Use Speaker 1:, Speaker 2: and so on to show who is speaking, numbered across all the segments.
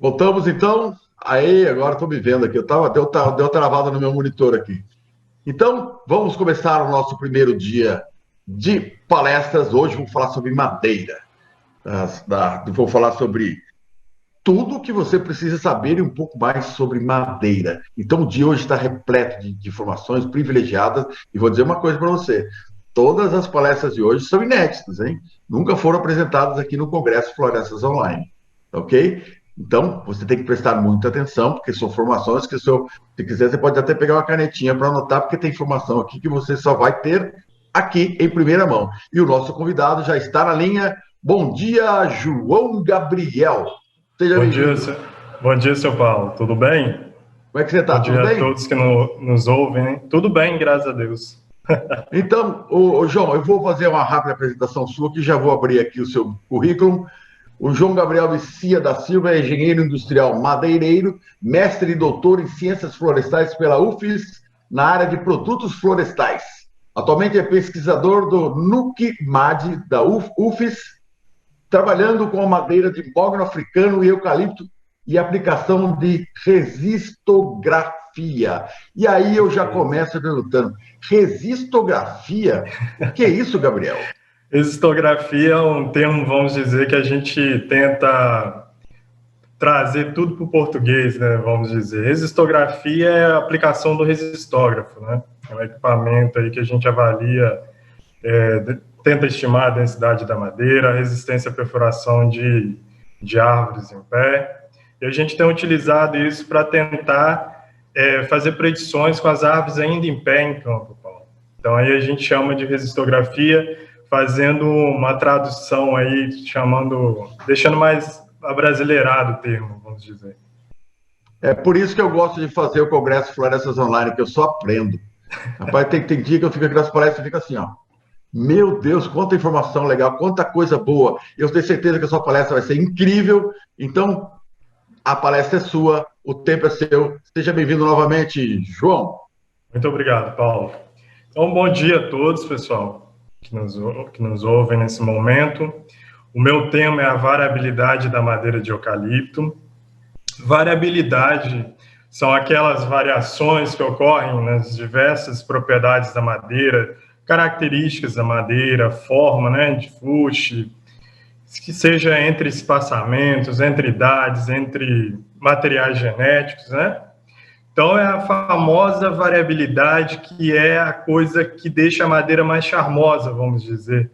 Speaker 1: Voltamos então. Aí, agora estou me vendo aqui. Deu travada no meu monitor aqui. Então, vamos começar o nosso primeiro dia de palestras. Hoje vamos falar sobre madeira. Vou falar sobre tudo que você precisa saber e um pouco mais sobre madeira. Então, o dia hoje está repleto de informações privilegiadas. E vou dizer uma coisa para você: todas as palestras de hoje são inéditas, hein? Nunca foram apresentadas aqui no Congresso Florestas Online, ok? Então, você tem que prestar muita atenção, porque são informações que, se quiser, você pode até pegar uma canetinha para anotar, porque tem informação aqui que você só vai ter aqui em primeira mão. E o nosso convidado já está na linha. Bom dia, João Gabriel. Seja bem-vindo.
Speaker 2: Bom dia, seu Paulo. Tudo bem?
Speaker 1: Como é que você está?
Speaker 2: Bom dia a todos que nos ouvem. Hein? Tudo bem, graças a Deus.
Speaker 1: Então, João, eu vou fazer uma rápida apresentação sua, que já vou abrir aqui o seu currículo. O João Gabriel Vicia da Silva é engenheiro industrial madeireiro, mestre e doutor em ciências florestais pela UFES, na área de produtos florestais. Atualmente é pesquisador do NUC-MAD da UFES, trabalhando com a madeira de mogno africano e eucalipto e aplicação de resistografia. E aí eu já começo perguntando: resistografia? O que é isso, Gabriel?
Speaker 2: Resistografia é um termo, vamos dizer, que a gente tenta trazer tudo para o português, né? Vamos dizer. Resistografia é a aplicação do resistógrafo, né? É um equipamento aí que a gente avalia, tenta estimar a densidade da madeira, a resistência à perfuração de árvores em pé. E a gente tem utilizado isso para tentar fazer predições com as árvores ainda em pé em campo, Paulo. Então, aí a gente chama de resistografia, fazendo uma tradução aí, deixando mais abrasileirado o termo, vamos dizer.
Speaker 1: É por isso que eu gosto de fazer o Congresso Florestas Online, que eu só aprendo. Rapaz, tem dia que eu fico aqui nas palestras e fico assim, ó. Meu Deus, quanta informação legal, quanta coisa boa. Eu tenho certeza que a sua palestra vai ser incrível. Então, a palestra é sua, o tempo é seu. Seja bem-vindo novamente, João.
Speaker 2: Muito obrigado, Paulo. Então, bom dia a todos, pessoal, que nos ouvem nesse momento. O meu tema é a variabilidade da madeira de eucalipto. Variabilidade são aquelas variações que ocorrem nas diversas propriedades da madeira, características da madeira, forma, né, de fuste, que seja entre espaçamentos, entre idades, entre materiais genéticos, né? Então, é a famosa variabilidade, que é a coisa que deixa a madeira mais charmosa, vamos dizer.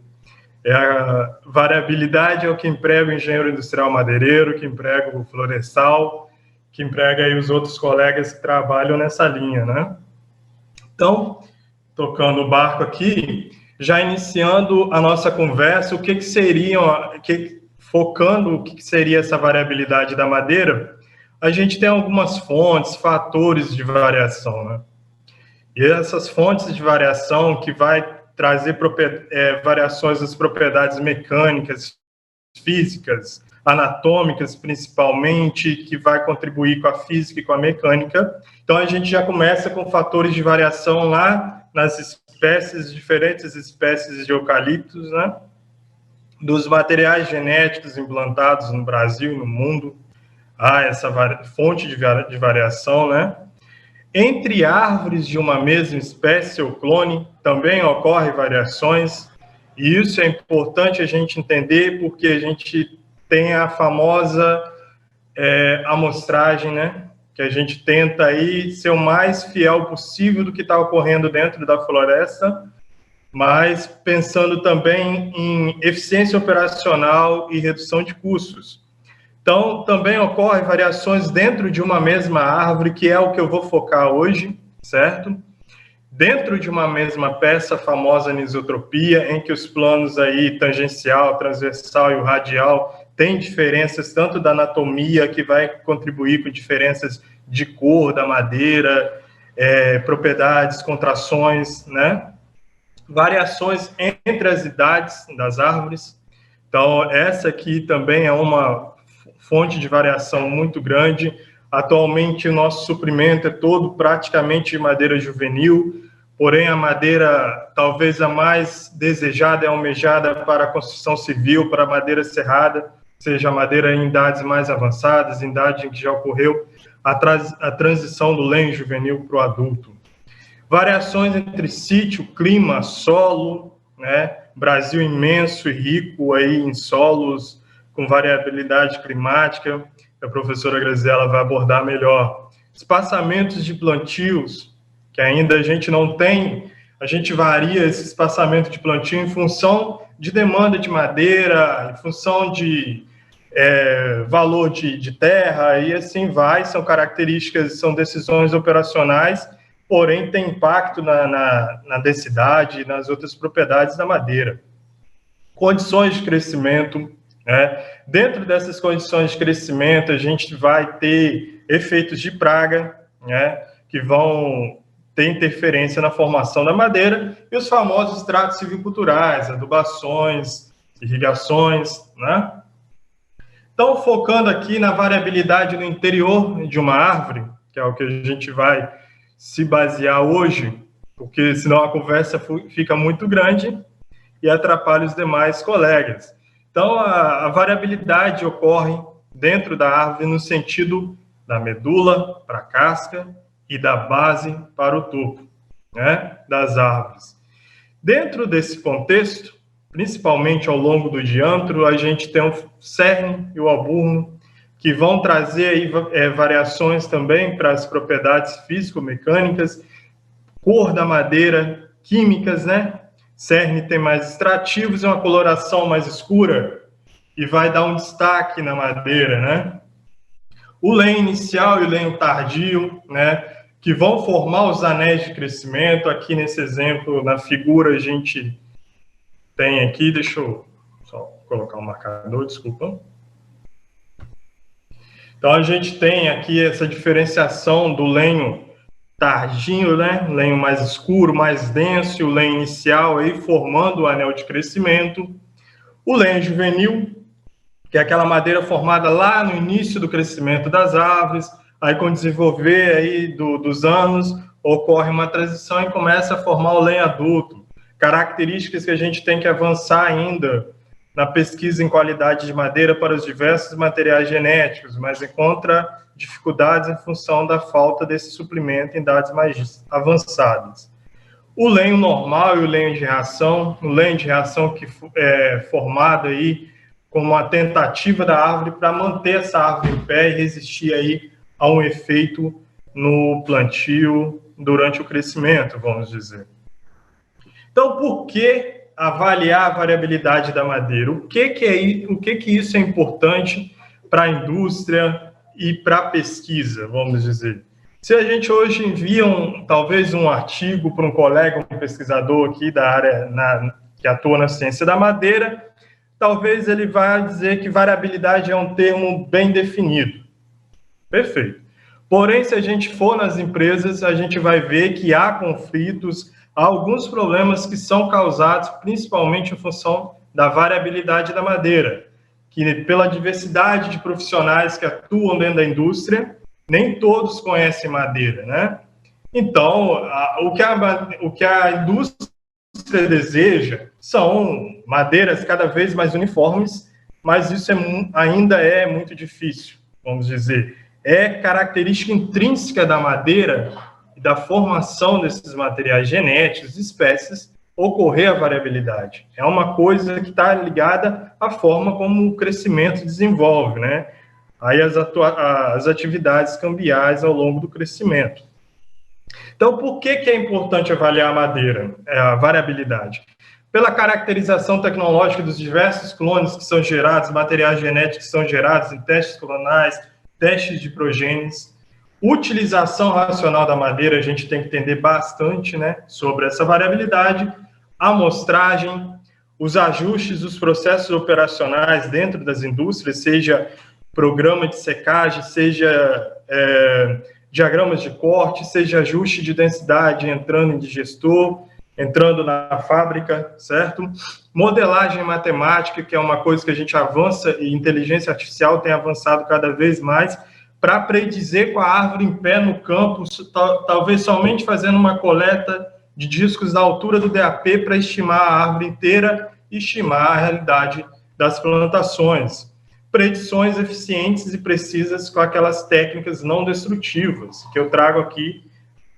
Speaker 2: A variabilidade é o que emprega o engenheiro industrial madeireiro, que emprega o florestal, que emprega aí os outros colegas que trabalham nessa linha, né? Então, tocando o barco aqui, já iniciando a nossa conversa, focando o que seria essa variabilidade da madeira, a gente tem algumas fontes, fatores de variação, né? E essas fontes de variação que vai trazer variações das propriedades mecânicas, físicas, anatômicas principalmente, que vai contribuir com a física e com a mecânica. Então, a gente já começa com fatores de variação lá nas diferentes espécies de eucaliptos, né? Dos materiais genéticos implantados no Brasil e no mundo. Há essa fonte de variação, né? Entre árvores de uma mesma espécie ou clone, também ocorrem variações, e isso é importante a gente entender, porque a gente tem a famosa amostragem, né? Que a gente tenta aí ser o mais fiel possível do que está ocorrendo dentro da floresta, mas pensando também em eficiência operacional e redução de custos. Então, também ocorrem variações dentro de uma mesma árvore, que é o que eu vou focar hoje, certo? Dentro de uma mesma peça, a famosa anisotropia, em que os planos aí, tangencial, transversal e o radial, têm diferenças tanto da anatomia, que vai contribuir com diferenças de cor da madeira, propriedades, contrações, né? Variações entre as idades das árvores. Então, essa aqui também é uma fonte de variação muito grande. Atualmente, o nosso suprimento é todo praticamente de madeira juvenil, porém, a madeira, talvez a mais desejada e almejada para a construção civil, para a madeira serrada, seja a madeira em idades mais avançadas, em idade em que já ocorreu a transição do lenho juvenil para o adulto. Variações entre sítio, clima, solo, né? Brasil imenso e rico aí em solos com variabilidade climática, que a professora Graziela vai abordar melhor. Espaçamentos de plantios, que ainda a gente não tem, a gente varia esse espaçamento de plantio em função de demanda de madeira, em função de valor de terra, e assim vai, são características, são decisões operacionais, porém tem impacto na densidade e nas outras propriedades da madeira. Condições de crescimento, né? Dentro dessas condições de crescimento, a gente vai ter efeitos de praga, né? Que vão ter interferência na formação da madeira, e os famosos tratos silviculturais, adubações, irrigações, né? Então, focando aqui na variabilidade no interior de uma árvore, que é o que a gente vai se basear hoje, porque senão a conversa fica muito grande e atrapalha os demais colegas. Então, a variabilidade ocorre dentro da árvore no sentido da medula para a casca e da base para o topo, né, das árvores. Dentro desse contexto, principalmente ao longo do diâmetro, a gente tem o cerne e o alburno, que vão trazer aí, variações também para as propriedades físico-mecânicas, cor da madeira, químicas, né? Cerne tem mais extrativos e uma coloração mais escura, e vai dar um destaque na madeira, né? O lenho inicial e o lenho tardio, né? Que vão formar os anéis de crescimento. Aqui nesse exemplo, na figura, a gente tem aqui, deixa eu só colocar um marcador, desculpa. Então, a gente tem aqui essa diferenciação do lenho tardio, né? Lenho mais escuro, mais denso, e o lenho inicial aí formando o anel de crescimento. O lenho juvenil, que é aquela madeira formada lá no início do crescimento das árvores, aí com o desenvolver aí dos anos, ocorre uma transição e começa a formar o lenho adulto. Características que a gente tem que avançar ainda na pesquisa em qualidade de madeira para os diversos materiais genéticos, mas encontra dificuldades em função da falta desse suplemento em idades mais avançadas. O lenho normal e o lenho de reação, o lenho de reação que é formado aí como uma tentativa da árvore para manter essa árvore em pé e resistir aí a um efeito no plantio durante o crescimento, vamos dizer. Então, por que avaliar a variabilidade da madeira? O que isso é importante para a indústria e para a pesquisa, vamos dizer? Se a gente hoje envia talvez um artigo para um colega, um pesquisador aqui da área que atua na ciência da madeira, talvez ele vá dizer que variabilidade é um termo bem definido. Perfeito. Porém, se a gente for nas empresas, a gente vai ver que há conflitos, há alguns problemas que são causados principalmente em função da variabilidade da madeira, que pela diversidade de profissionais que atuam dentro da indústria, nem todos conhecem madeira, né? Então, o que a indústria deseja são madeiras cada vez mais uniformes, mas isso ainda é muito difícil, vamos dizer. É característica intrínseca da madeira e da formação desses materiais genéticos, espécies, ocorrer a variabilidade. É uma coisa que está ligada à forma como o crescimento desenvolve, né? Aí as atividades cambiais ao longo do crescimento. Então, por que é importante avaliar a madeira, a variabilidade? Pela caracterização tecnológica dos diversos clones que são gerados, materiais genéticos que são gerados em testes clonais, testes de progênies, utilização racional da madeira, a gente tem que entender bastante, né, sobre essa variabilidade, amostragem, os ajustes dos processos operacionais dentro das indústrias, seja programa de secagem, seja diagramas de corte, seja ajuste de densidade entrando em digestor, entrando na fábrica, certo? Modelagem matemática, que é uma coisa que a gente avança, e inteligência artificial tem avançado cada vez mais, para predizer com a árvore em pé no campo, talvez somente fazendo uma coleta de discos da altura do DAP para estimar a árvore inteira e estimar a realidade das plantações. predições eficientes e precisas com aquelas técnicas não destrutivas, que eu trago aqui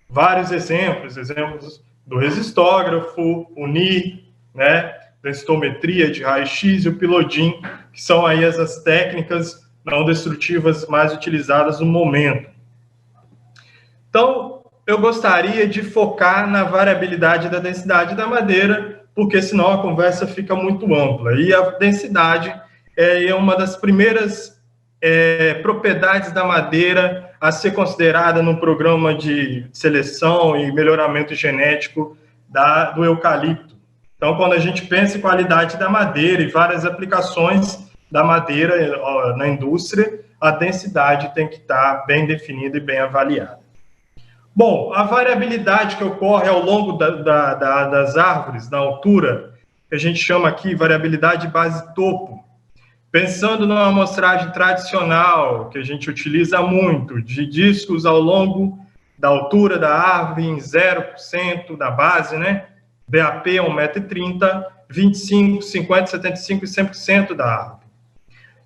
Speaker 2: vários exemplos do resistógrafo, o NIR, né, densitometria de raio-x e o Pilodim, que são aí essas técnicas não destrutivas mais utilizadas no momento. Então, eu gostaria de focar na variabilidade da densidade da madeira, porque senão a conversa fica muito ampla. E a densidade é uma das primeiras propriedades da madeira a ser considerada no programa de seleção e melhoramento genético do eucalipto. Então, quando a gente pensa em qualidade da madeira e várias aplicações da madeira na indústria, a densidade tem que estar bem definida e bem avaliada. Bom, a variabilidade que ocorre ao longo das árvores, na altura, que a gente chama aqui variabilidade base-topo, pensando numa amostragem tradicional, que a gente utiliza muito, de discos ao longo da altura da árvore em 0% da base, né? DAP é 1,30 m, 25, 50, 75 e 100% da árvore.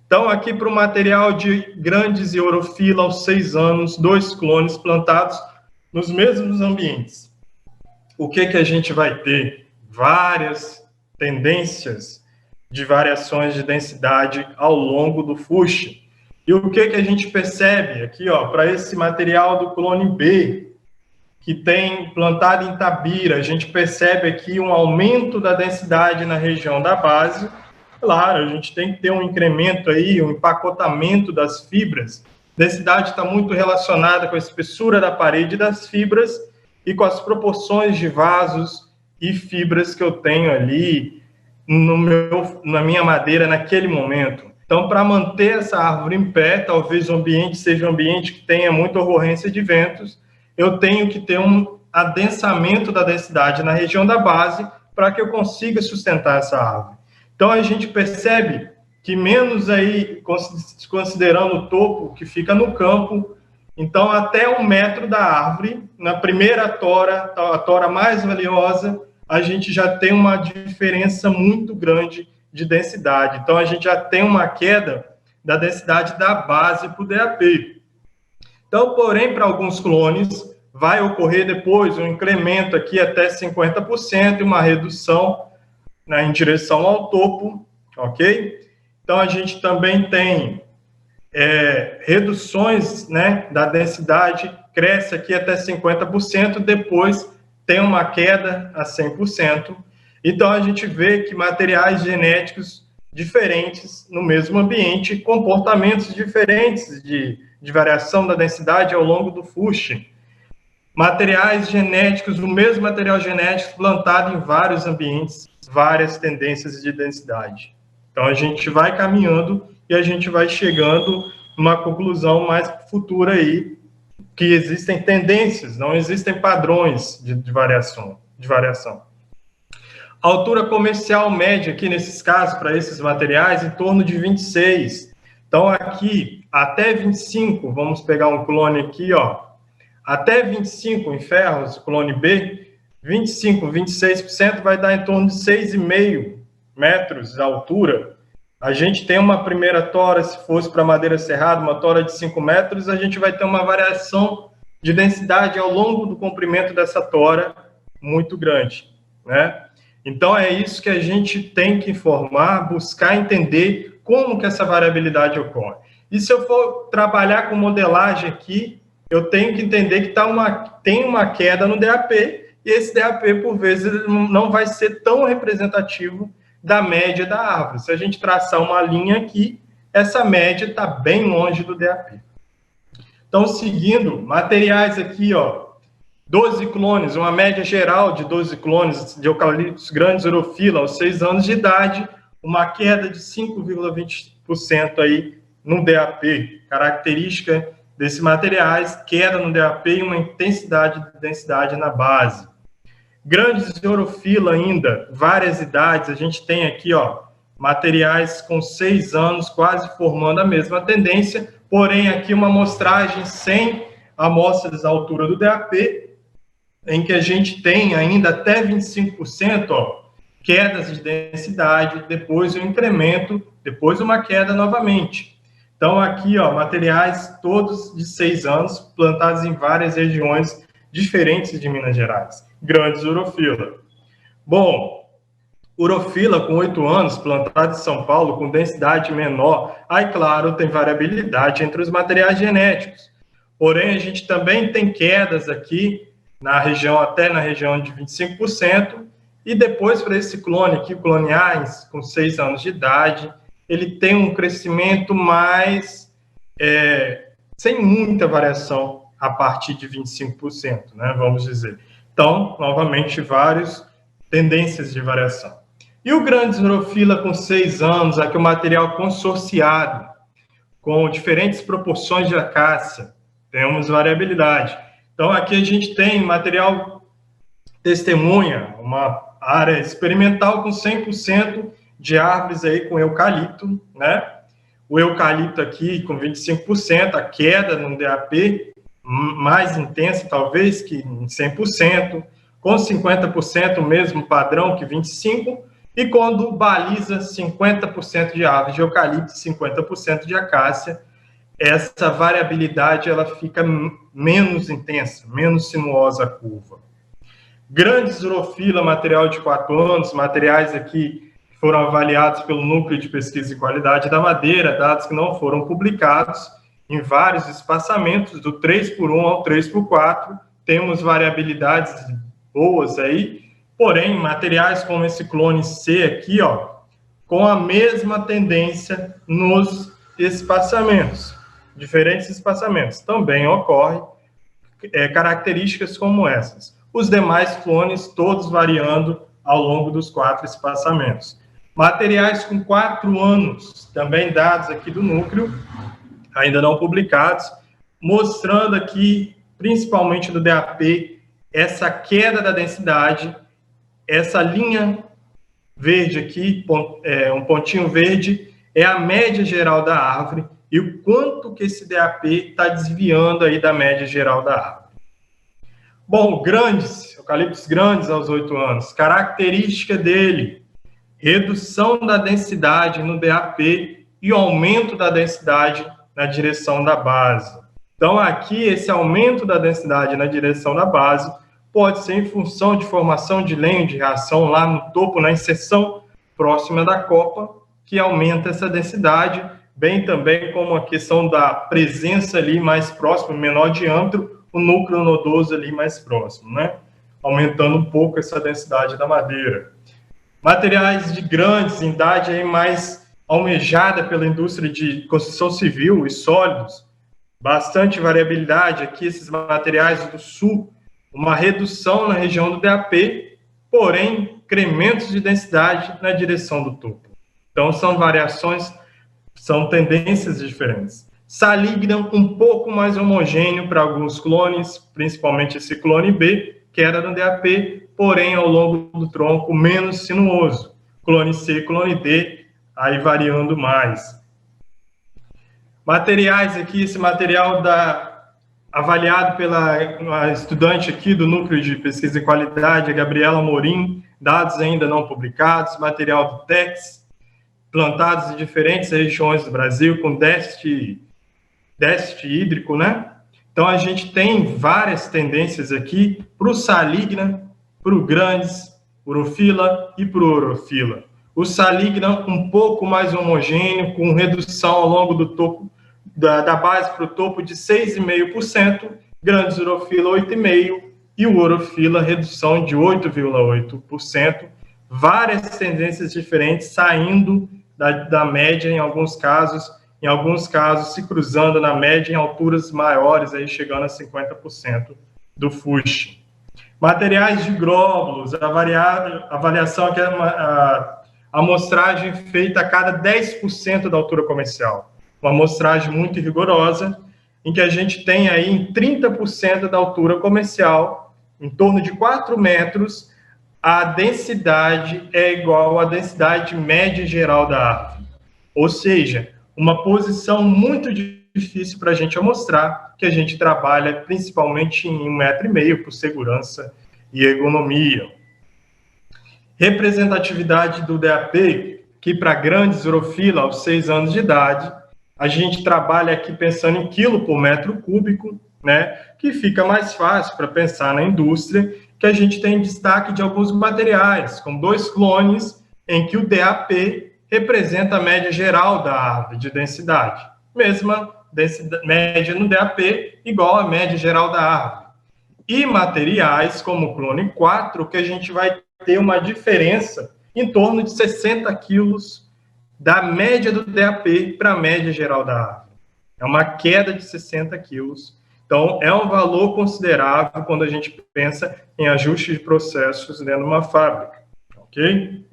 Speaker 2: Então, aqui para o material de grandes e orofila aos 6 anos, 2 clones plantados nos mesmos ambientes. O que a gente vai ter? Várias tendências de variações de densidade ao longo do fuste. E o que a gente percebe aqui, para esse material do clone B, que tem plantado em Tabira, a gente percebe aqui um aumento da densidade na região da base. Claro, a gente tem que ter um incremento aí, um empacotamento das fibras. Densidade está muito relacionada com a espessura da parede das fibras e com as proporções de vasos e fibras que eu tenho ali na minha madeira naquele momento. Então, para manter essa árvore em pé, talvez o ambiente seja um ambiente que tenha muita ocorrência de ventos, eu tenho que ter um adensamento da densidade na região da base para que eu consiga sustentar essa árvore. Então, a gente percebe que menos aí, considerando o topo que fica no campo, então até 1 metro da árvore, na primeira tora, a tora mais valiosa, a gente já tem uma diferença muito grande de densidade. Então, a gente já tem uma queda da densidade da base para o DAP. Então, porém, para alguns clones, vai ocorrer depois um incremento aqui até 50% e uma redução, né, em direção ao topo, ok? Então, a gente também tem reduções, né, da densidade, cresce aqui até 50%, depois tem uma queda a 100%. Então, a gente vê que materiais genéticos diferentes no mesmo ambiente, comportamentos diferentes de variação da densidade ao longo do fuste. Materiais genéticos, o mesmo material genético plantado em vários ambientes, várias tendências de densidade. Então, a gente vai caminhando e a gente vai chegando numa conclusão mais futura aí, que existem tendências, não existem padrões de variação. A altura comercial média aqui, nesses casos, para esses materiais, em torno de 26. Então, aqui, até 25, vamos pegar um clone aqui, até 25 em ferros, clone B, 25, 26% vai dar em torno de 6,5 metros de altura. A gente tem uma primeira tora, se fosse para madeira serrada, uma tora de 5 metros, a gente vai ter uma variação de densidade ao longo do comprimento dessa tora muito grande, né? Então, é isso que a gente tem que informar, buscar entender como que essa variabilidade ocorre. E se eu for trabalhar com modelagem aqui, eu tenho que entender que tem uma queda no DAP, e esse DAP, por vezes, não vai ser tão representativo da média da árvore. Se a gente traçar uma linha aqui, essa média está bem longe do DAP. Então, seguindo, materiais aqui, 12 clones, uma média geral de 12 clones de eucaliptos grandes orofila aos 6 anos de idade, uma queda de 5,20% aí no DAP. Característica desses materiais, queda no DAP e uma intensidade de densidade na base. Grandes de orofila ainda, várias idades, a gente tem aqui, materiais com 6 anos, quase formando a mesma tendência, porém aqui uma amostragem sem amostras à altura do DAP, em que a gente tem ainda até 25%, quedas de densidade, depois um incremento, depois uma queda novamente. Então, aqui, ó, materiais todos de 6 anos, plantados em várias regiões diferentes de Minas Gerais. Grandes urofila. Bom, urofila com 8 anos, plantado em São Paulo, com densidade menor, aí, claro, tem variabilidade entre os materiais genéticos. Porém, a gente também tem quedas aqui, na região, até na região de 25%, e depois, para esse clone aqui, o clone AINS, com 6 anos de idade, ele tem um crescimento mais, sem muita variação, a partir de 25%, né, vamos dizer. Então, novamente, várias tendências de variação. E o grande urofila com 6 anos, aqui o material consorciado, com diferentes proporções de acácia, temos variabilidade. Então, aqui a gente tem material testemunha, uma área experimental com 100% de árvores aí com eucalipto, né? O eucalipto aqui com 25%, a queda no DAP mais intensa, talvez, que em 100%, com 50% o mesmo padrão que 25%, e quando baliza 50% de árvores de eucalipto, 50% de acácia, essa variabilidade ela fica menos intensa, menos sinuosa a curva. Grandes urofila, material de 4 anos, materiais aqui que foram avaliados pelo Núcleo de Pesquisa e Qualidade da Madeira, dados que não foram publicados, em vários espaçamentos, do 3x1 ao 3x4, temos variabilidades boas aí, porém, materiais como esse clone C aqui, ó, com a mesma tendência nos espaçamentos, diferentes espaçamentos, também ocorre características como essas. Os demais clones, todos variando ao longo dos 4 espaçamentos. Materiais com 4 anos, também dados aqui do núcleo, ainda não publicados, mostrando aqui, principalmente do DAP, essa queda da densidade, essa linha verde aqui, um pontinho verde, é a média geral da árvore e o quanto que esse DAP está desviando aí da média geral da árvore. Bom, eucaliptos grandes aos 8 anos, característica dele, redução da densidade no DAP e aumento da densidade na direção da base. Então, aqui, esse aumento da densidade na direção da base pode ser em função de formação de lenho de reação lá no topo, na inserção próxima da copa, que aumenta essa densidade, bem também como a questão da presença ali mais próxima, menor diâmetro, o núcleo nodoso ali mais próximo, né? Aumentando um pouco essa densidade da madeira. Materiais de grandes, em idade aí mais almejada pela indústria de construção civil e sólidos, bastante variabilidade aqui, esses materiais do sul, uma redução na região do DAP, porém, incrementos de densidade na direção do topo. Então, são variações, são tendências diferentes. Salignan um pouco mais homogêneo para alguns clones, principalmente esse clone B, que era no DAP, porém, ao longo do tronco, menos sinuoso. Clone C, clone D, aí variando mais. Materiais aqui, esse material avaliado pela estudante aqui do Núcleo de Pesquisa e Qualidade, a Gabriela Morim, dados ainda não publicados, material do TEX, plantados em diferentes regiões do Brasil, com déficit hídrico, né? Então, a gente tem várias tendências aqui para o Salignan, para o grandes, urofila e para o urofila. O Salignan um pouco mais homogêneo, com redução ao longo do topo, da base para o topo de 6,5%, grandes urofila 8,5%, e o urofila redução de 8,8%. Várias tendências diferentes saindo da média em alguns casos se cruzando na média em alturas maiores, aí chegando a 50% do fuste. Materiais de glóbulos, a avaliação aqui é a amostragem feita a cada 10% da altura comercial. Uma amostragem muito rigorosa, em que a gente tem aí em 30% da altura comercial, em torno de 4 metros, a densidade é igual à densidade média geral da árvore. Ou seja, uma posição muito difícil para a gente amostrar, que a gente trabalha principalmente em 1,5 metro por segurança e ergonomia. Representatividade do DAP, que para grandes urofilas aos 6 anos de idade, a gente trabalha aqui pensando em quilo por metro cúbico, né, que fica mais fácil para pensar na indústria, que a gente tem destaque de alguns materiais, como 2 clones, em que o DAP representa a média geral da árvore de densidade. Mesma média no DAP, igual à média geral da árvore. E materiais como o clone 4, que a gente vai ter uma diferença em torno de 60 quilos da média do DAP para a média geral da árvore. É uma queda de 60 quilos. Então, é um valor considerável quando a gente pensa em ajuste de processos dentro de uma fábrica. Ok?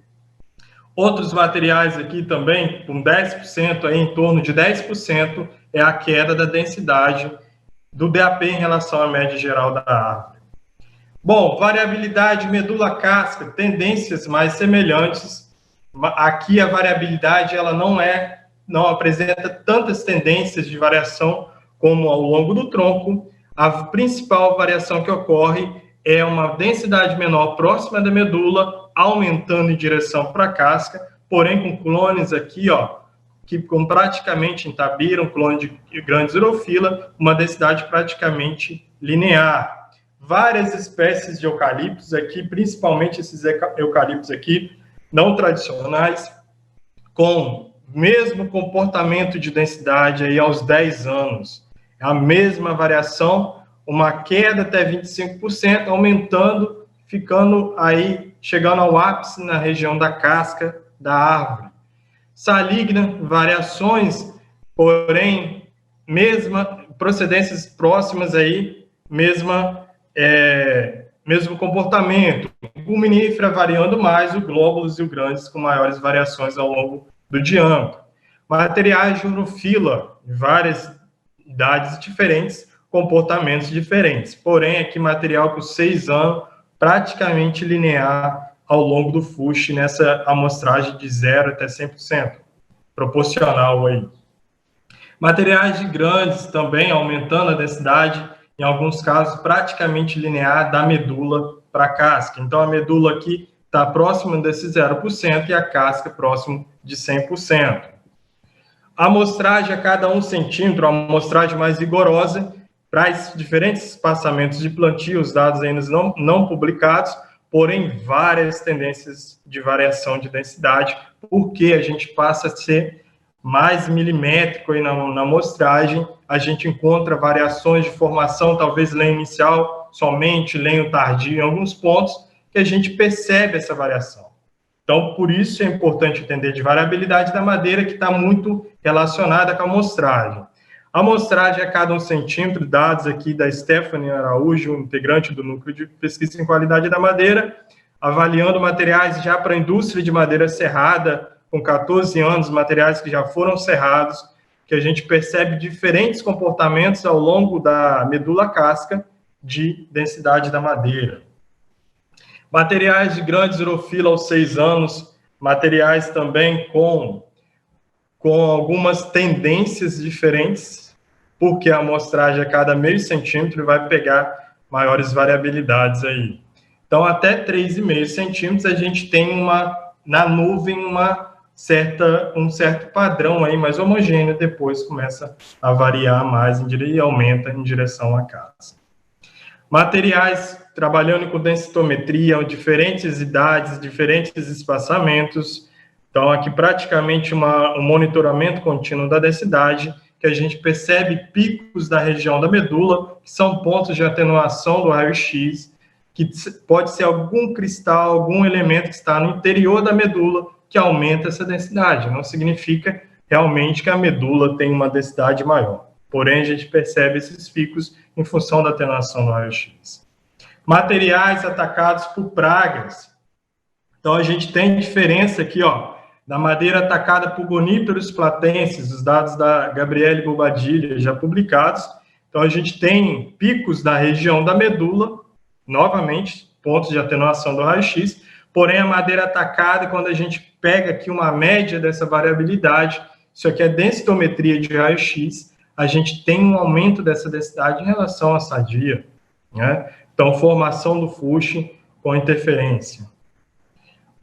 Speaker 2: Outros materiais aqui também, com 10%, aí, em torno de 10%, é a queda da densidade do DAP em relação à média geral da árvore. Bom, variabilidade medula-casca, tendências mais semelhantes. Aqui a variabilidade ela não apresenta tantas tendências de variação como ao longo do tronco. A principal variação que ocorre é uma densidade menor próxima da medula, aumentando em direção para a casca, porém com clones aqui, ó, que com praticamente em Tabira, um clone de grandes urofila, uma densidade praticamente linear. Várias espécies de eucaliptos aqui, principalmente esses eucaliptos aqui, não tradicionais, com mesmo comportamento de densidade aí aos 10 anos. A mesma variação, uma queda até 25%, aumentando, ficando aí, chegando ao ápice na região da casca da árvore. Saligna, variações, porém, procedências próximas aí, mesmo comportamento. Pulminífera variando mais, o glóbulos e o grandes com maiores variações ao longo do diâmetro. Materiais de urofila, várias idades diferentes, comportamentos diferentes. Porém, aqui material com 6 anos, praticamente linear ao longo do FUSH, nessa amostragem de 0 até 100%, proporcional aí. Materiais de grandes também, aumentando a densidade, em alguns casos, praticamente linear da medula para a casca. Então, a medula aqui está próxima desse 0% e a casca próximo de 100%. A amostragem a cada 1 centímetro, a amostragem mais rigorosa, traz diferentes espaçamentos de plantio, os dados ainda não publicados, porém várias tendências de variação de densidade, porque a gente passa a ser mais milimétrico aí na amostragem, a gente encontra variações de formação, talvez lenho inicial, somente lenho tardio em alguns pontos, que a gente percebe essa variação. Então, por isso é importante entender de variabilidade da madeira, que está muito relacionada com a amostragem. A amostragem a cada 1 centímetro, dados aqui da Stephanie Araújo, integrante do Núcleo de Pesquisa em Qualidade da Madeira, avaliando materiais já para a indústria de madeira serrada, com 14 anos, materiais que já foram serrados, que a gente percebe diferentes comportamentos ao longo da medula casca de densidade da madeira. Materiais de grandes urofila aos 6 anos, materiais também com algumas tendências diferentes, porque a amostragem a cada meio centímetro vai pegar maiores variabilidades aí. Então, até 3,5 centímetros, a gente tem na nuvem um certo padrão aí mais homogêneo, depois começa a variar mais e aumenta em direção à casca. Materiais trabalhando com densitometria, diferentes idades, diferentes espaçamentos. Então, aqui praticamente um monitoramento contínuo da densidade, que a gente percebe picos da região da medula, que são pontos de atenuação do raio-x, que pode ser algum cristal, algum elemento que está no interior da medula, que aumenta essa densidade. Não significa realmente que a medula tem uma densidade maior. Porém, a gente percebe esses picos em função da atenuação do raio-x. Materiais atacados por pragas. Então, a gente tem diferença aqui, ó, da madeira atacada por goníperos platenses, os dados da Gabriele Bobadilha já publicados. Então, a gente tem picos na região da medula, novamente, pontos de atenuação do raio-x, porém, a madeira atacada, quando a gente pega aqui uma média dessa variabilidade, isso aqui é densitometria de raio-x, a gente tem um aumento dessa densidade em relação à sadia, né? Então, formação do FUSH com interferência.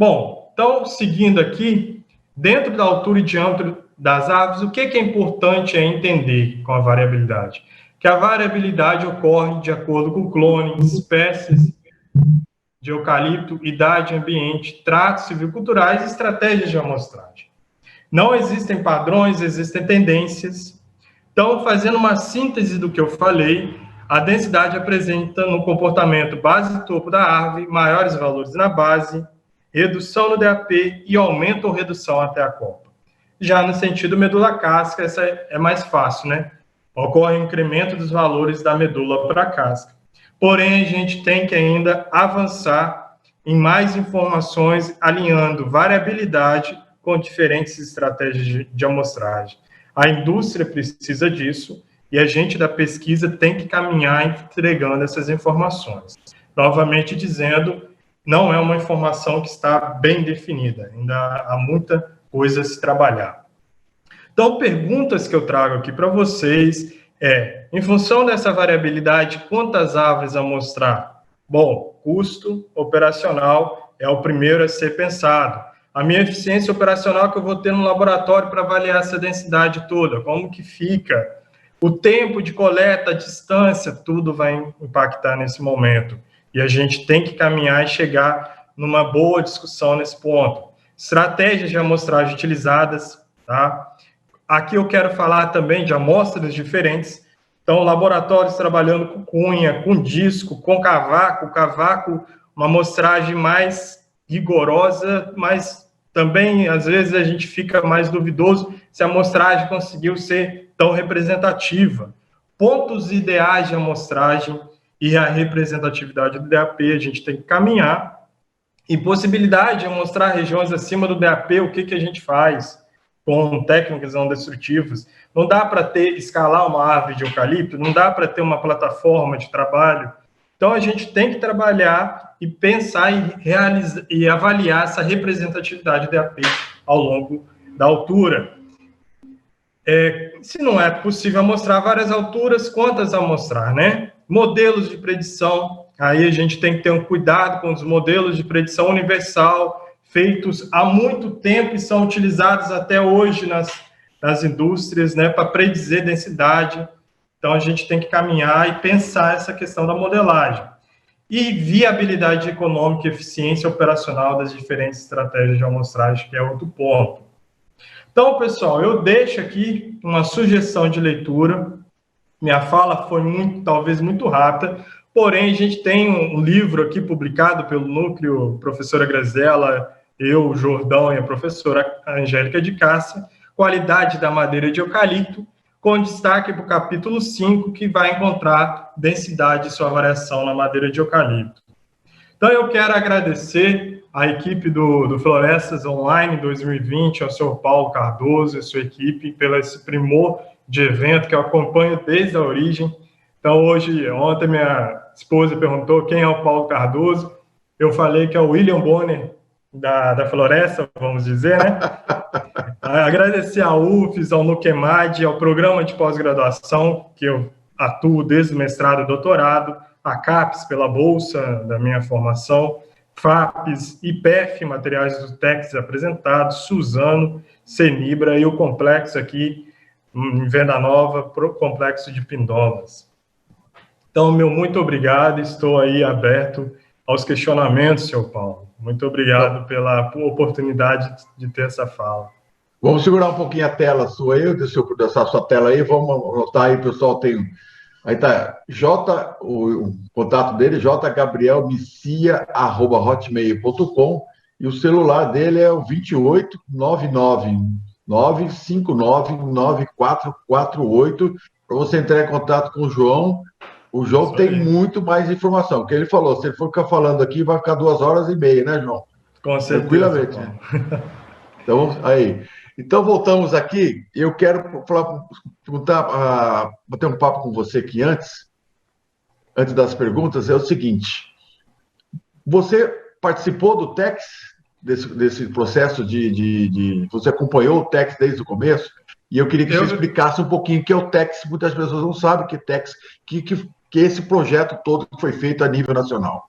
Speaker 2: Bom, então, seguindo aqui, dentro da altura e diâmetro das árvores, o que é importante entender com a variabilidade? Que a variabilidade ocorre de acordo com o clone, espécies de eucalipto, idade, ambiente, tratos silviculturais e estratégias de amostragem. Não existem padrões, existem tendências. Então, fazendo uma síntese do que eu falei, a densidade apresenta no comportamento base e topo da árvore maiores valores na base, redução no DAP e aumento ou redução até a copa. Já no sentido medula casca, essa é mais fácil, né? Ocorre um incremento dos valores da medula para a casca. Porém, a gente tem que ainda avançar em mais informações, alinhando variabilidade com diferentes estratégias de amostragem. A indústria precisa disso e a gente da pesquisa tem que caminhar entregando essas informações. Novamente dizendo, não é uma informação que está bem definida, ainda há muita coisa a se trabalhar. Então, perguntas que eu trago aqui para vocês em função dessa variabilidade, quantas árvores amostrar? Bom, custo operacional é o primeiro a ser pensado. A minha eficiência operacional que eu vou ter no laboratório para avaliar essa densidade toda, como que fica, o tempo de coleta, a distância, tudo vai impactar nesse momento. E a gente tem que caminhar e chegar numa boa discussão nesse ponto. Estratégias de amostragem utilizadas, tá? Aqui eu quero falar também de amostras diferentes. Então, laboratórios trabalhando com cunha, com disco, com cavaco, uma amostragem mais rigorosa, mas também, às vezes, a gente fica mais duvidoso se a amostragem conseguiu ser tão representativa. Pontos ideais de amostragem e a representatividade do DAP, a gente tem que caminhar. E possibilidade de mostrar regiões acima do DAP, o que a gente faz com técnicas não destrutivas. Não dá para escalar uma árvore de eucalipto, não dá para ter uma plataforma de trabalho. Então, a gente tem que trabalhar e pensar e avaliar essa representatividade do DAP ao longo da altura. Se não é possível amostrar várias alturas, quantas amostrar, né? Modelos de predição, aí a gente tem que ter um cuidado com os modelos de predição universal, feitos há muito tempo e são utilizados até hoje nas indústrias, né, para predizer densidade. Então, a gente tem que caminhar e pensar essa questão da modelagem. E viabilidade econômica e eficiência operacional das diferentes estratégias de amostragem, que é outro ponto. Então, pessoal, eu deixo aqui uma sugestão de leitura. Minha fala foi talvez muito rápida, porém, a gente tem um livro aqui publicado pelo Núcleo Professora Grazella, eu, o Jordão e a professora Angélica de Cássia, Qualidade da Madeira de Eucalipto, com destaque para o capítulo 5, que vai encontrar densidade e sua variação na madeira de eucalipto. Então, eu quero agradecer à equipe do Florestas Online 2020, ao senhor Paulo Cardoso e a sua equipe, pelo esse primor de evento que eu acompanho desde a origem. Então, ontem minha esposa perguntou quem é o Paulo Cardoso. Eu falei que é o William Bonner da Floresta, vamos dizer, né? Agradecer à UFES, ao NUQEMAD, ao programa de pós-graduação, que eu atuo desde o mestrado e doutorado, a CAPES pela bolsa da minha formação, FAPES, IPEF, materiais do TEX apresentados, Suzano, Senibra e o complexo aqui em Venda Nova, complexo de Pindolas. Então, muito obrigado, estou aí aberto aos questionamentos, senhor Paulo. Muito obrigado pela oportunidade de ter essa fala.
Speaker 1: Vamos segurar um pouquinho a tela sua aí, dessa sua tela aí, vamos anotar aí, pessoal, tem... Aí tá, o contato dele, jgabrielmicia@hotmail.com, e o celular dele é o 28 999 59 9448, para você entrar em contato com o João. O João tem muito mais informação, porque ele falou, se ele for ficar falando aqui, vai ficar 2h30, né, João?
Speaker 2: Com certeza.
Speaker 1: Tranquilamente. Então, aí. Então, voltamos aqui. Eu quero bater um papo com você aqui antes das perguntas, é o seguinte. Você participou do TEX, desse processo você acompanhou o TEX desde o começo? E eu queria que você explicasse um pouquinho o que é o TEX. Muitas pessoas não sabem o que é TEX, que é esse projeto todo que foi feito a nível nacional.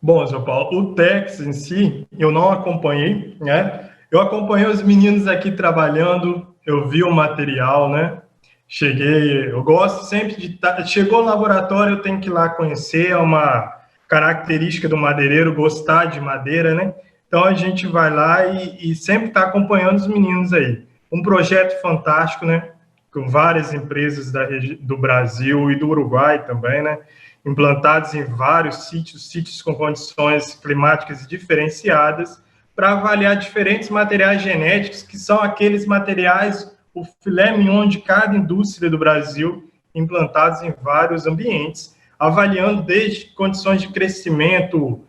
Speaker 2: Bom, João Paulo, o Tex em si, eu não acompanhei, né? Eu acompanhei os meninos aqui trabalhando, eu vi o material, né? Cheguei, eu gosto sempre de... Chegou no laboratório, eu tenho que ir lá conhecer, é uma característica do madeireiro, gostar de madeira, né? Então, a gente vai lá e sempre está acompanhando os meninos aí. Um projeto fantástico, né? Com várias empresas do Brasil e do Uruguai também, né? Implantados em vários sítios com condições climáticas diferenciadas, para avaliar diferentes materiais genéticos, que são aqueles materiais, o filé mignon de cada indústria do Brasil, implantados em vários ambientes, avaliando desde condições de crescimento,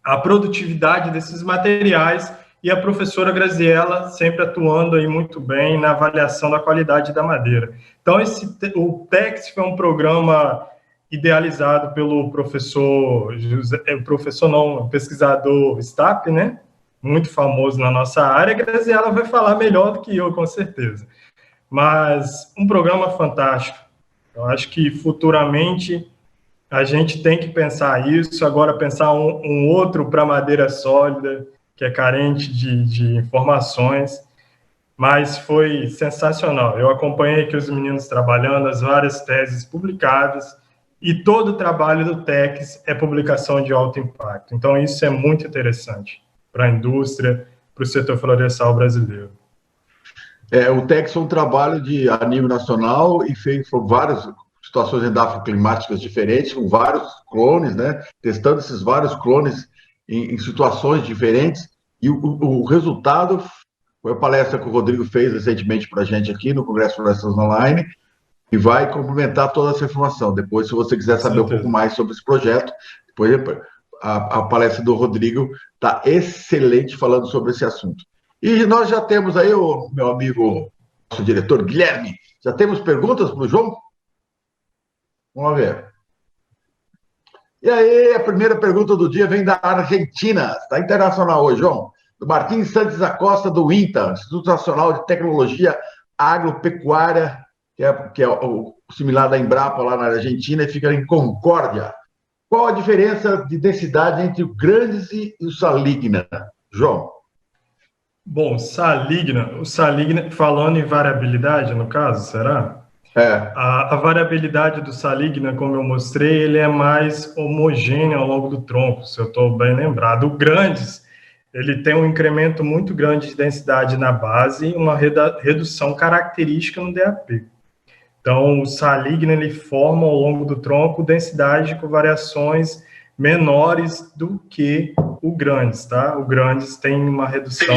Speaker 2: a produtividade desses materiais, e a professora Graziella sempre atuando aí muito bem na avaliação da qualidade da madeira. Então, o TEX foi um programa idealizado pelo professor, pesquisador Stapp, né? Muito famoso na nossa área. A Graziella vai falar melhor do que eu, com certeza. Mas um programa fantástico. Eu acho que futuramente a gente tem que pensar isso, agora pensar um outro para madeira sólida, que é carente de informações, mas foi sensacional. Eu acompanhei aqui os meninos trabalhando, as várias teses publicadas, e todo o trabalho do TEX é publicação de alto impacto. Então, isso é muito interessante para a indústria, para o setor florestal brasileiro.
Speaker 1: O TEX é um trabalho a nível nacional e fez várias situações endafoclimáticas diferentes, com vários clones, né? Testando esses vários clones em situações diferentes, e o resultado foi a palestra que o Rodrigo fez recentemente para a gente aqui no Congresso Florestas Online, e vai complementar toda essa informação. Depois, se você quiser saber um pouco mais sobre esse projeto, depois a palestra do Rodrigo está excelente falando sobre esse assunto. E nós já temos aí o meu amigo, nosso diretor Guilherme, já temos perguntas para o João? Vamos ver. E aí, a primeira pergunta do dia vem da Argentina. Está internacional hoje, João. Do Martins Santos Acosta, do INTA, Instituto Nacional de Tecnologia Agropecuária, que é o similar da Embrapa lá na Argentina, e fica em Concórdia. Qual a diferença de densidade entre o Grândice e o Saligna, João?
Speaker 2: Bom, o Saligna, falando em variabilidade, no caso, será? A variabilidade do Saligna, como eu mostrei, ele é mais homogêneo ao longo do tronco, se eu estou bem lembrado. O Grandes, ele tem um incremento muito grande de densidade na base e uma redução característica no DAP. Então, o Saligna, ele forma ao longo do tronco densidade com variações menores do que o Grandes, tá? O Grandes tem uma redução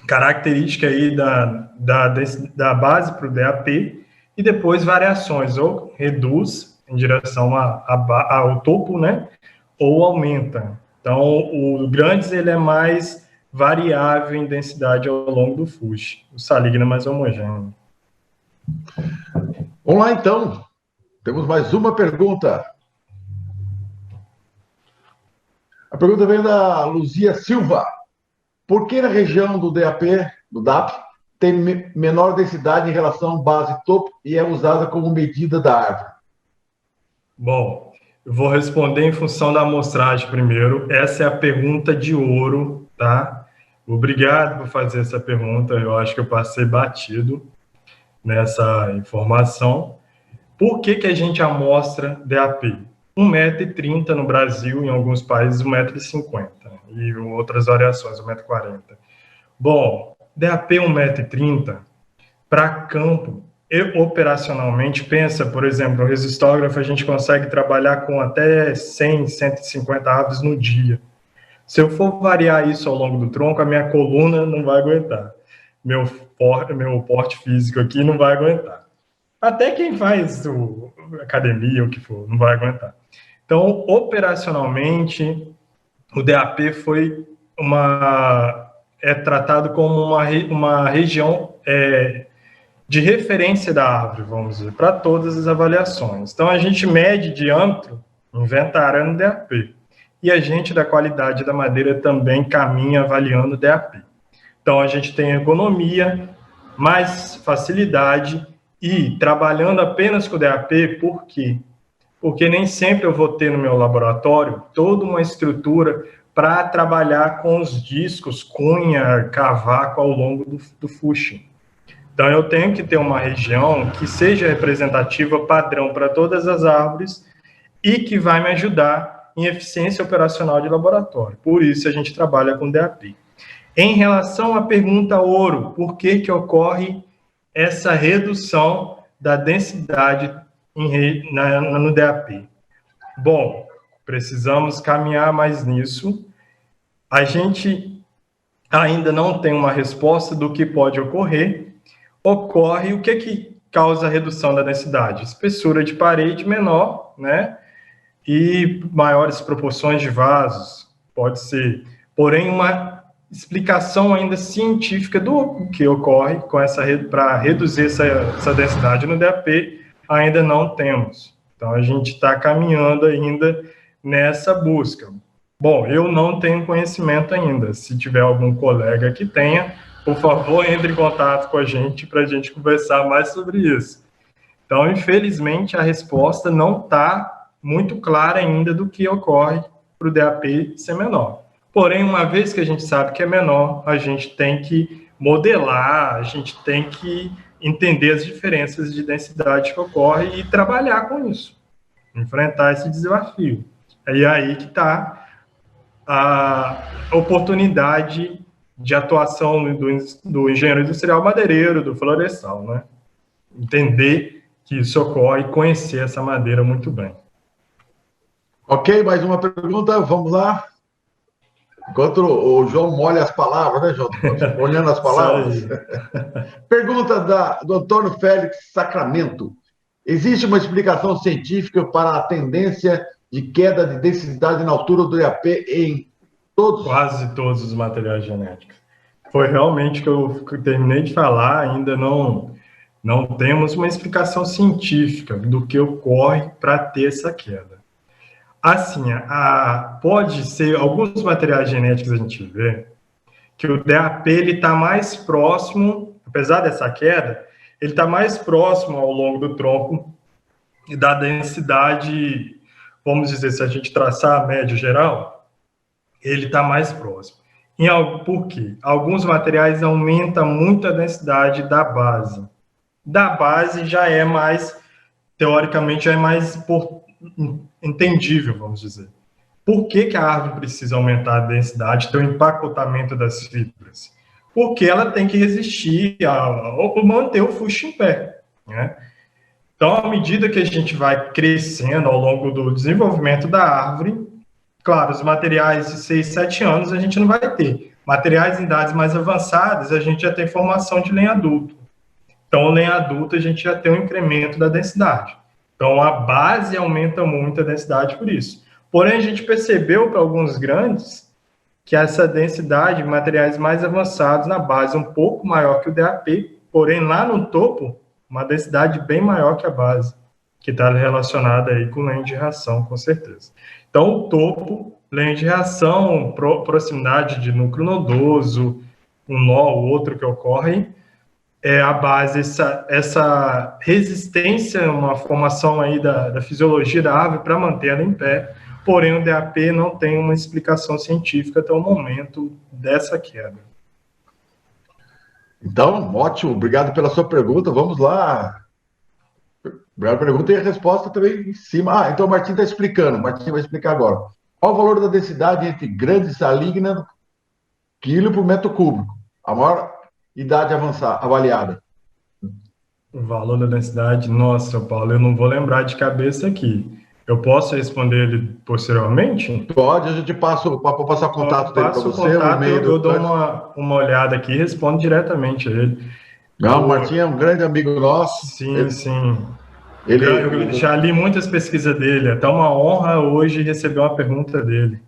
Speaker 2: característica aí da base para o DAP, e depois variações, ou reduz em direção ao topo, né? Ou aumenta. Então, o Grandes, ele é mais variável em densidade ao longo do fuste. O Saligna é mais homogêneo.
Speaker 1: Vamos lá, então. Temos mais uma pergunta. A pergunta vem da Luzia Silva. Por que na região do DAP, tem menor densidade em relação base-topo e é usada como medida da árvore?
Speaker 2: Bom, eu vou responder em função da amostragem primeiro. Essa é a pergunta de ouro, tá? Obrigado por fazer essa pergunta. Eu acho que eu passei batido nessa informação. Por que a gente amostra DAP? 1,30 m no Brasil, em alguns países 1,50 m, e outras variações, 1,40 m. Bom, DAP 1,30 m, para campo, operacionalmente, pensa, por exemplo, o resistógrafo, a gente consegue trabalhar com até 100, 150 aves no dia. Se eu for variar isso ao longo do tronco, a minha coluna não vai aguentar. Meu porte físico aqui não vai aguentar. Até quem faz academia, o que for, não vai aguentar. Então, operacionalmente, o DAP é tratado como uma região de referência da árvore, vamos dizer, para todas as avaliações. Então, a gente mede diâmetro inventário no DAP. E a gente da qualidade da madeira também caminha avaliando o DAP. Então, a gente tem ergonomia, mais facilidade, e trabalhando apenas com o DAP, por quê? porque nem sempre eu vou ter no meu laboratório toda uma estrutura para trabalhar com os discos, cunha, cavaco ao longo do fuxing. Então, eu tenho que ter uma região que seja representativa, padrão para todas as árvores e que vai me ajudar em eficiência operacional de laboratório. Por isso, a gente trabalha com DAP. Em relação à pergunta ouro, por que ocorre essa redução da densidade no DAP? Bom, precisamos caminhar mais nisso. A gente ainda não tem uma resposta do que pode ocorrer. Ocorre o que causa a redução da densidade? Espessura de parede menor, né? E maiores proporções de vasos, pode ser. Porém, uma explicação ainda científica do que ocorre com para reduzir essa densidade no DAP, ainda não temos. Então, a gente está caminhando ainda nessa busca. Bom, eu não tenho conhecimento ainda. Se tiver algum colega que tenha, por favor, entre em contato com a gente para a gente conversar mais sobre isso. Então, infelizmente, a resposta não está muito clara ainda do que ocorre para o DAP ser menor. Porém, uma vez que a gente sabe que é menor, a gente tem que modelar, a gente tem que entender as diferenças de densidade que ocorrem e trabalhar com isso, enfrentar esse desafio. É aí que está a oportunidade de atuação do engenheiro industrial madeireiro, do florestal, né? Entender que isso ocorre e conhecer essa madeira muito bem.
Speaker 1: Ok, mais uma pergunta, vamos lá. Enquanto o João molha as palavras, né, João? Olhando as palavras. Pergunta do Antônio Félix Sacramento. Existe uma explicação científica para a tendência de queda de densidade na altura do DAP em
Speaker 2: quase todos os materiais genéticos? Foi realmente que eu terminei de falar, ainda não temos uma explicação científica do que ocorre para ter essa queda. Assim, pode ser, alguns materiais genéticos a gente vê que o DAP está mais próximo, apesar dessa queda, ele está mais próximo ao longo do tronco e da densidade, vamos dizer, se a gente traçar a média geral, ele está mais próximo. Por quê? Alguns materiais aumentam muito a densidade da base. Da base já é mais, teoricamente, já é mais entendível, vamos dizer. Por que a árvore precisa aumentar a densidade, ter o empacotamento das fibras? Porque ela tem que resistir ou manter o fuxo em pé, né? Então, à medida que a gente vai crescendo ao longo do desenvolvimento da árvore, claro, os materiais de 6, 7 anos a gente não vai ter. Materiais em idades mais avançadas, a gente já tem formação de lenho adulto. Então, o lenho adulto, a gente já tem um incremento da densidade. Então, a base aumenta muito a densidade por isso. Porém, a gente percebeu para alguns grandes que essa densidade de materiais mais avançados na base é um pouco maior que o DAP, porém, lá no topo, uma densidade bem maior que a base, que está relacionada aí com lenho de reação, com certeza. Então, o topo, lenho de reação, proximidade de núcleo nodoso, um nó ou outro que ocorre, a base, essa resistência, uma formação aí da fisiologia da árvore para manter ela em pé, porém o DAP não tem uma explicação científica até o momento dessa queda.
Speaker 1: Então, ótimo, obrigado pela sua pergunta, vamos lá. Obrigado pela pergunta e a resposta também em cima. Então o Martim está explicando, o Martim vai explicar agora. Qual o valor da densidade entre grande saligna, quilo por metro cúbico? A maior idade avaliada.
Speaker 2: O valor da densidade, nossa, Paulo, eu não vou lembrar de cabeça aqui. Eu posso responder ele posteriormente?
Speaker 1: Pode, a gente passa o contato dele para você.
Speaker 2: Eu dou uma olhada aqui e respondo diretamente a ele.
Speaker 1: Não, o Martim é um grande amigo nosso.
Speaker 2: Sim, sim. Eu já li muitas pesquisas dele, até uma honra hoje receber uma pergunta dele.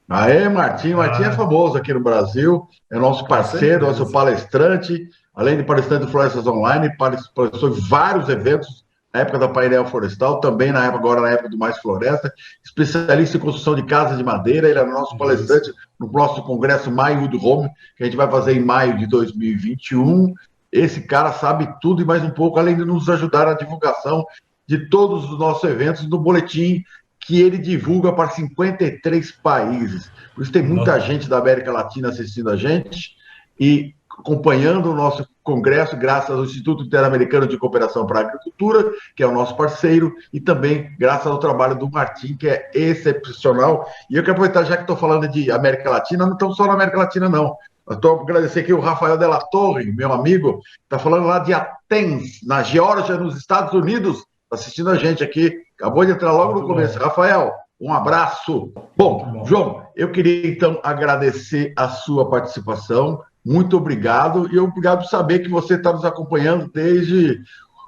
Speaker 1: Martim é famoso aqui no Brasil, é nosso parceiro, nosso palestrante, além de palestrante do Florestas Online, palestrou em vários eventos, na época da Painel Florestal, também agora na época do Mais Floresta, especialista em construção de casas de madeira, ele é nosso palestrante no próximo congresso My Wood Home, que a gente vai fazer em maio de 2021. Esse cara sabe tudo e mais um pouco, além de nos ajudar na divulgação de todos os nossos eventos no boletim que ele divulga para 53 países. Por isso tem muita gente da América Latina assistindo a gente e acompanhando o nosso congresso, graças ao Instituto Interamericano de Cooperação para a Agricultura, que é o nosso parceiro, e também graças ao trabalho do Martim, que é excepcional. E eu quero aproveitar, já que estou falando de América Latina, não estamos só na América Latina, não. Estou agradecer aqui o Rafael Della Torre, meu amigo, está falando lá de Athens, na Geórgia, nos Estados Unidos, assistindo a gente aqui. Acabou de entrar logo no começo. Rafael, um abraço. Bom, João, eu queria então agradecer a sua participação. Muito obrigado. E obrigado por saber que você está nos acompanhando desde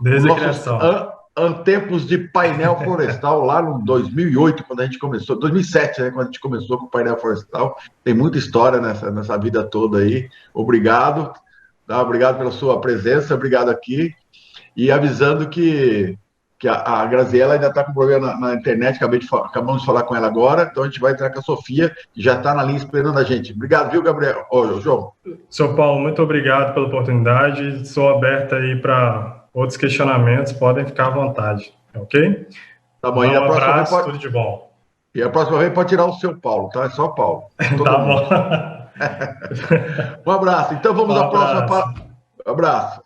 Speaker 2: a criação.
Speaker 1: Tempos de painel florestal, lá no 2008, quando a gente começou, 2007, né, quando a gente começou com o painel florestal. Tem muita história nessa vida toda aí. Obrigado. Tá? Obrigado pela sua presença, obrigado aqui. E avisando que a Graziela ainda está com problema na internet, acabamos de falar com ela agora, então a gente vai entrar com a Sofia, que já está na linha esperando a gente. Obrigado, viu, Gabriel? João.
Speaker 2: Sr. Paulo, muito obrigado pela oportunidade, sou aberto aí para outros questionamentos, podem ficar à vontade, ok?
Speaker 1: Tá bom,
Speaker 2: um abraço, tudo de bom.
Speaker 1: E a próxima vez pode tirar o seu Paulo, tá? É só Paulo.
Speaker 2: Tá bom.
Speaker 1: Um abraço. Então vamos à próxima. Abraço.